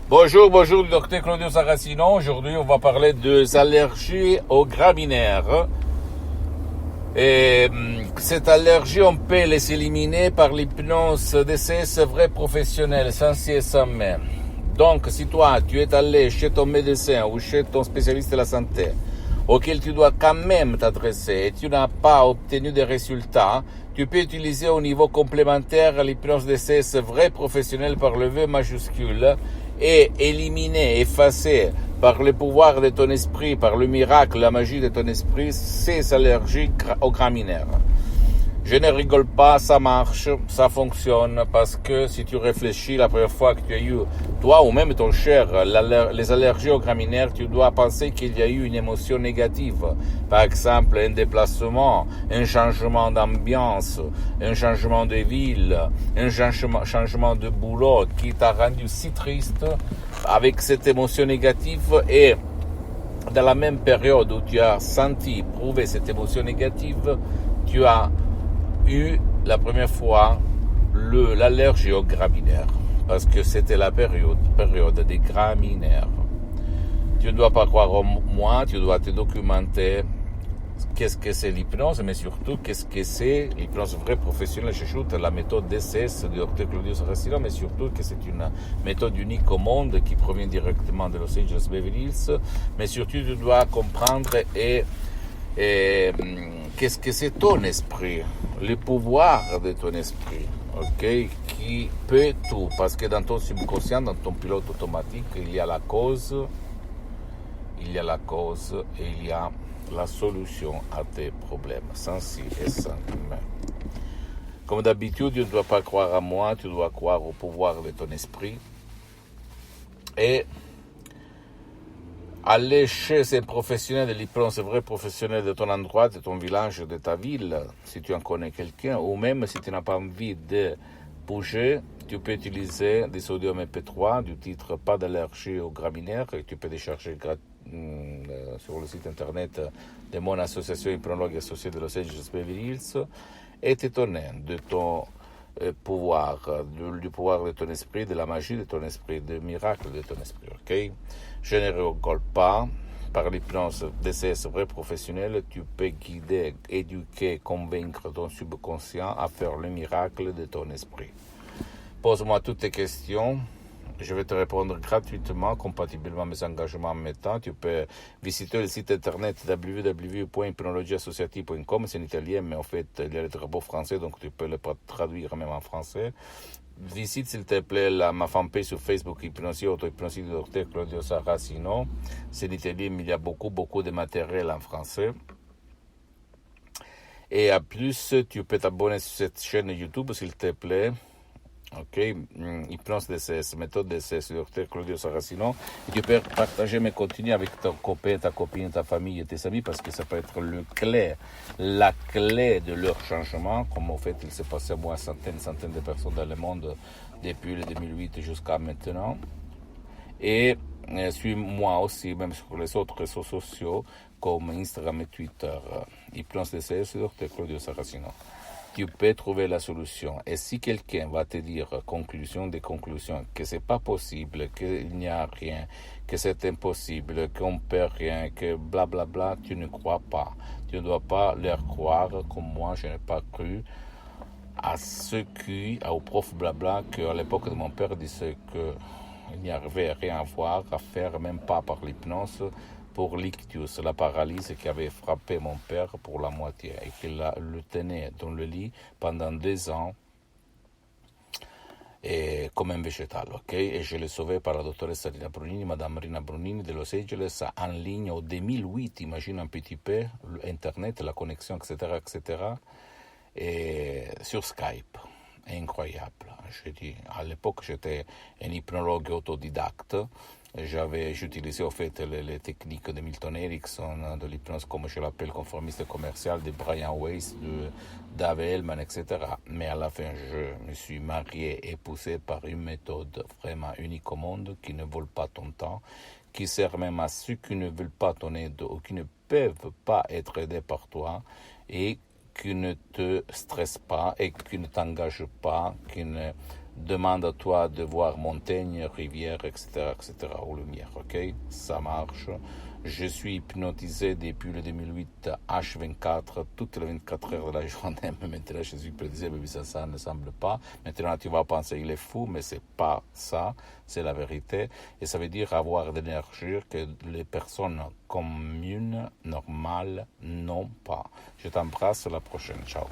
Bonjour, bonjour, docteur Claudio Saracino. Aujourd'hui, on va parler des allergies aux graminées. Et cette allergie, on peut les éliminer par l'hypnose DCS vrai professionnel, sans si et sans mais. Donc, si toi, tu es allé chez ton médecin ou chez ton spécialiste de la santé, auquel tu dois quand même t'adresser et tu n'as pas obtenu de résultats, tu peux utiliser au niveau complémentaire l'hypnose DCS vrai professionnel par le V majuscule et éliminer, effacer par le pouvoir de ton esprit, par le miracle, la magie de ton esprit, ces allergies aux graminées. Je ne rigole pas, ça marche, ça fonctionne, parce que si tu réfléchis la première fois que tu as eu, toi ou même ton cher, les allergies aux graminées, tu dois penser qu'il y a eu une émotion négative. Par exemple, un déplacement, un changement d'ambiance, un changement de ville, un changement de boulot qui t'a rendu si triste avec cette émotion négative et dans la même période où tu as senti, éprouvé cette émotion négative, tu as eu la première fois l'allergie aux graminées, parce que c'était la période des graminées. Tu ne dois pas croire en moi, tu dois te documenter qu'est-ce que c'est l'hypnose, mais surtout qu'est-ce que c'est l'hypnose vraie professionnelle. J'ajoute la méthode DCS du Dr Claudio Saracino, mais surtout que c'est une méthode unique au monde qui provient directement de Los Angeles Beverly Hills, mais surtout tu dois comprendre et qu'est-ce que c'est ton esprit, le pouvoir de ton esprit, ok, qui peut tout, parce que dans ton subconscient, dans ton pilote automatique, il y a la cause et il y a la solution à tes problèmes, sans si et sans mais. Comme d'habitude, tu ne dois pas croire à moi, tu dois croire au pouvoir de ton esprit et aller chez un professionnel de l'hypnose, un vrai professionnel de ton endroit, de ton village, de ta ville, si tu en connais quelqu'un, ou même si tu n'as pas envie de bouger, tu peux utiliser des audios MP3 du titre Pas d'allergie aux graminées, que tu peux décharger sur le site internet de mon association hypnologue associée de Los Angeles Beverly Hills, et t'étonner de ton pouvoir, du pouvoir de ton esprit, de la magie de ton esprit, du miracle de ton esprit, ok? Je ne rigole pas. Par l'hypnose DCS vrai professionnel, tu peux guider, éduquer, convaincre ton subconscient à faire le miracle de ton esprit. Pose-moi toutes tes questions. Je vais te répondre gratuitement, compatiblement à mes engagements en même temps. Tu peux visiter le site internet www.hypnologieassociative.com. C'est en italien, mais en fait, il y a le drapeau français, donc tu peux le traduire même en français. Visite, s'il te plaît, ma fanpage sur Facebook, Hypnosie, Auto-Hypnosie du Dr Claudio Saracino. C'est en italien, mais il y a beaucoup de matériel en français. Et à plus, tu peux t'abonner sur cette chaîne YouTube, s'il te plaît. Ok, hypnose DCS, méthode DCS, Dr Claudio Saracino. Et tu peux partager mes contenus avec ton copain, ta copine, ta famille et tes amis, parce que ça peut être la clé de leur changement, comme en fait il s'est passé à moi centaines de personnes dans le monde depuis le 2008 jusqu'à maintenant. Et suis-moi aussi, même sur les autres réseaux sociaux, comme Instagram et Twitter, hypnose DCS, Dr Claudio Saracino. Tu peux trouver la solution. Et si quelqu'un va te dire des conclusions, que c'est pas possible, qu'il n'y a rien, que c'est impossible, qu'on peut rien, que blablabla, tu ne crois pas. Tu ne dois pas leur croire, comme moi, je n'ai pas cru à ceux au prof blabla, qu'à l'époque de mon père disait qu'il n'y avait rien à voir, à faire, même pas par l'hypnose, pour l'ictus, la paralysie qui avait frappé mon père pour la moitié et qu'il le tenait dans le lit pendant 2 ans et comme un végétal, ok? Et je l'ai sauvé par la dottoressa Rina Brunini, Madame Rina Brunini de Los Angeles, en ligne au 2008, imagine un petit peu, Internet, la connexion, etc., et sur Skype. Incroyable. Je dis, à l'époque, j'étais un hypnologue autodidacte. J'utilisais en fait les techniques de Milton Erickson, de l'hypnose, comme je l'appelle, conformiste commercial, de Brian Weiss, de Dave Hellman, etc. Mais à la fin, je me suis marié, épousé par une méthode vraiment unique au monde, qui ne vole pas ton temps, qui sert même à ceux qui ne veulent pas ton aide ou qui ne peuvent pas être aidés par toi, et qui ne te stresse pas et qui ne t'engage pas, qui ne demande à toi de voir montagne, rivière, etc., etc., ou lumière, ok? Ça marche. Je suis hypnotisé depuis le 2008 H24, toutes les 24 heures de la journée, mais maintenant je suis hypnotisé, mais ça ne semble pas. Maintenant tu vas penser qu'il est fou, mais c'est pas ça, c'est la vérité. Et ça veut dire avoir de l'énergie que les personnes communes, normales, n'ont pas. Je t'embrasse, à la prochaine, ciao.